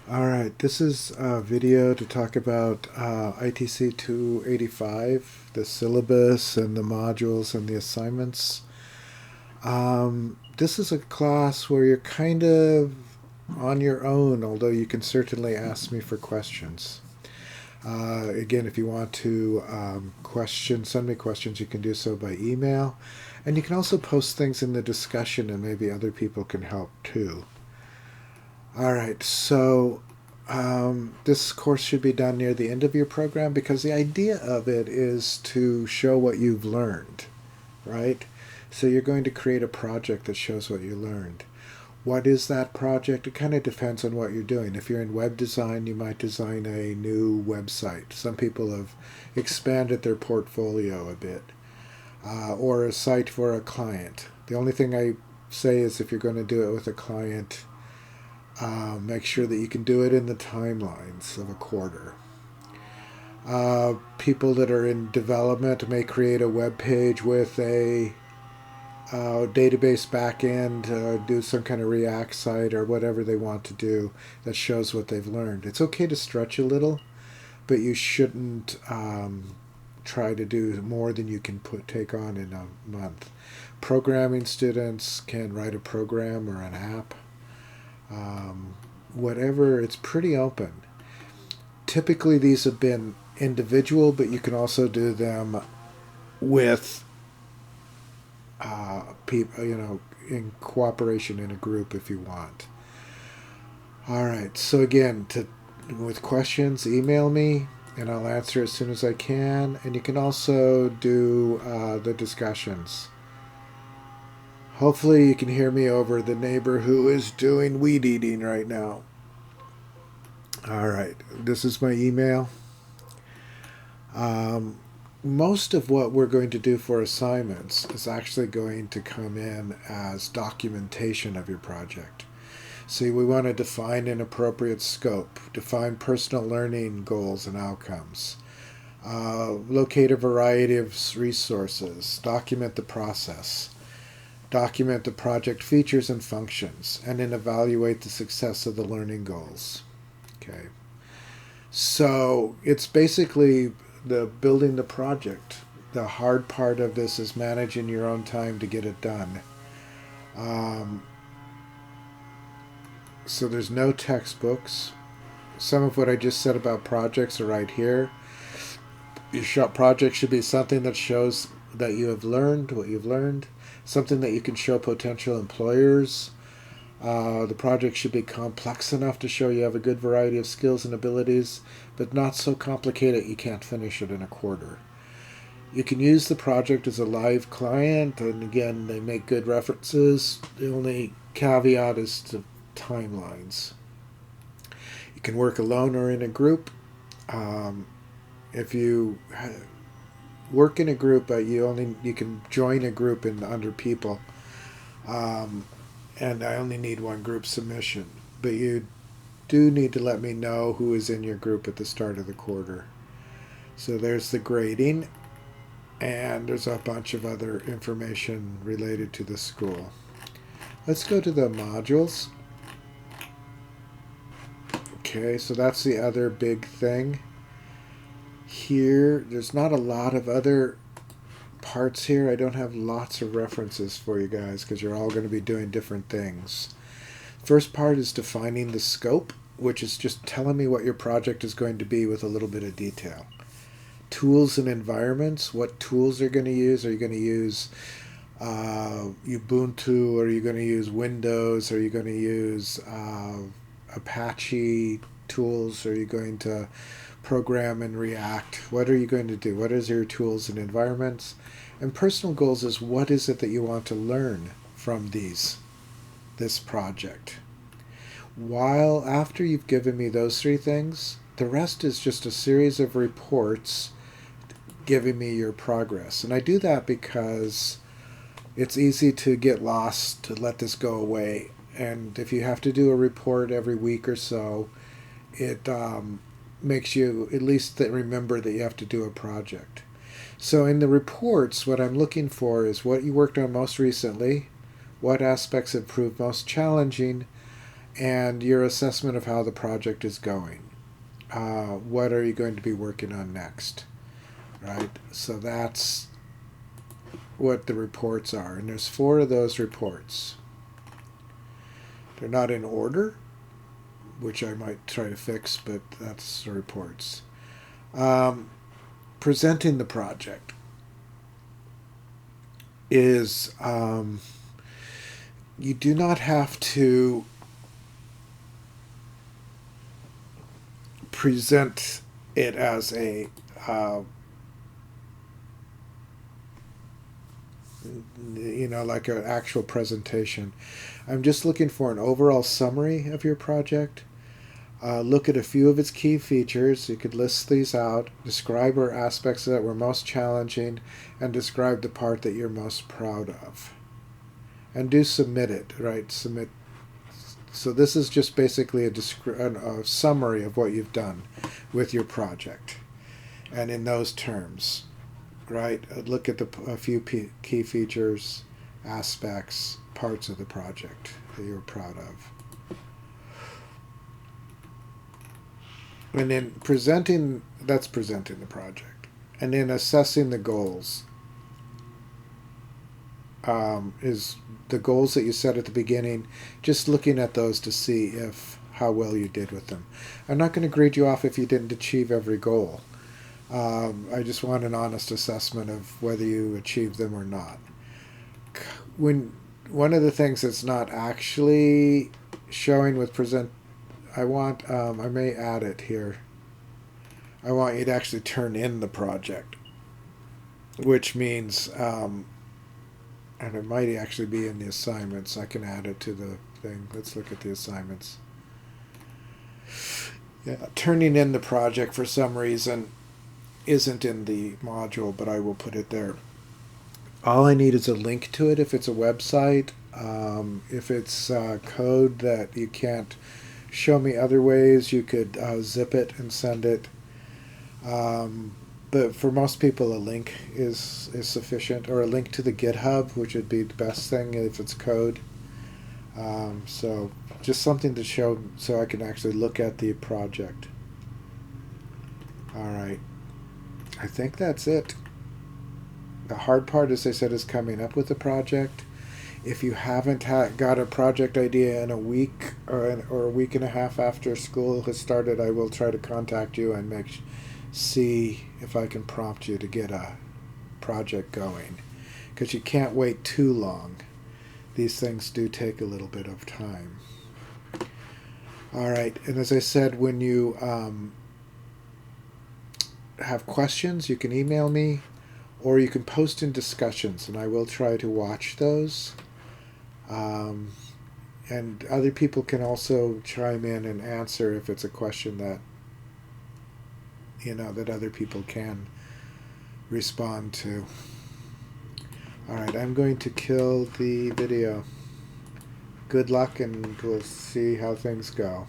All right, this is a video to talk about ITC 285, the syllabus and the modules and the assignments. This is a class where you're kind of on your own, although you can certainly ask me for questions. Again, if you want to send me questions, you can do so by email. And you can also post things in the discussion and maybe other people can help too. All right, so this course should be done near the end of your program because the idea of it is to show what you've learned, right? So you're going to create a project that shows what you learned. What is that project? It kind of depends on what you're doing. If you're in web design, you might design a new website. Some people have expanded their portfolio a bit, or a site for a client. The only thing I say is if you're going to do it with a client, make sure that you can do it in the timelines of a quarter. People that are in development may create a web page with a database backend, do some kind of React site or whatever they want to do that shows what they've learned. It's okay to stretch a little, but you shouldn't try to do more than you can take on in a month. Programming students can write a program or an app. Whatever, it's pretty open. Typically these have been individual, but you can also do them with people, in cooperation in a group if you want. All right, so again, with questions, email me and I'll answer as soon as I can. And you can also do the discussions. Hopefully you can hear me over the neighbor who is doing weed eating right now. All right, this is my email. Most of what we're going to do for assignments is actually going to come in as documentation of your project. See, we want to define an appropriate scope, define personal learning goals and outcomes, locate a variety of resources, document the process, document the project features and functions, and then evaluate the success of the learning goals. Okay. So it's basically the building the project. The hard part of this is managing your own time to get it done. So there's no textbooks. Some of what I just said about projects are right here. Your project should be something that shows that you have learned what you've learned, something that you can show potential employers. The project should be complex enough to show you have a good variety of skills and abilities, but not so complicated you can't finish it in a quarter. You can use the project as a live client, and again, they make good references. The only caveat is to timelines. You can work alone or in a group. If you work in a group, you can join a group in under people. And I only need one group submission. But you do need to let me know who is in your group at the start of the quarter. So there's the grading, and there's a bunch of other information related to the school. Let's go to the modules. Okay, so that's the other big thing. Here, there's not a lot of other parts here. I don't have lots of references for you guys because you're all going to be doing different things. First part is defining the scope, which is just telling me what your project is going to be with a little bit of detail. Tools and environments, what tools are going to use. Are you going to use Ubuntu? Are you going to use Windows? Are you going to use Apache tools? Are you going to program in React? What are you going to do? What is your tools and environments? And personal goals is what is it that you want to learn from this project. While after you've given me those three things, the rest is just a series of reports giving me your progress. And I do that because it's easy to get lost, to let this go away. And if you have to do a report every week or so, it makes you at least remember that you have to do a project. So in the reports, what I'm looking for is what you worked on most recently, what aspects have proved most challenging, and your assessment of how the project is going. What are you going to be working on next? Right? So that's what the reports are. And there's 4 of those reports. They're not in order, which I might try to fix, but that's the reports. Presenting the project is, you do not have to present it as a like an actual presentation. I'm just looking for an overall summary of your project. Look at a few of its key features. You could list these out, describe where aspects that were most challenging, and describe the part that you're most proud of. And do submit it, right? Submit. So this is just basically a summary of what you've done with your project. And in those terms, right? Look at a few key features, aspects, parts of the project that you're proud of. And then presenting the project. And then assessing the goals. Is the goals that you set at the beginning, just looking at those to see how well you did with them. I'm not going to grade you off if you didn't achieve every goal. I just want an honest assessment of whether you achieved them or not. One of the things that's not actually showing with I may add it here. I want you to actually turn in the project, which means, and it might actually be in the assignments. I can add it to the thing. Let's look at the assignments. Yeah, turning in the project for some reason isn't in the module, but I will put it there. All I need is a link to it if it's a website. If it's code that you can't show me other ways, you could zip it and send it. But for most people, a link is sufficient, or a link to the GitHub, which would be the best thing if it's code. So just something to show so I can actually look at the project. All right. I think that's it. The hard part, as I said, is coming up with the project. If you haven't got a project idea in a week or a week and a half after school has started, I will try to contact you and see if I can prompt you to get a project going, because you can't wait too long. These things do take a little bit of time. All right, and as I said, when you have questions, you can email me, or you can post in discussions, and I will try to watch those. And other people can also chime in and answer if it's a question that that other people can respond to. All right, I'm going to kill the video. Good luck, and we'll see how things go.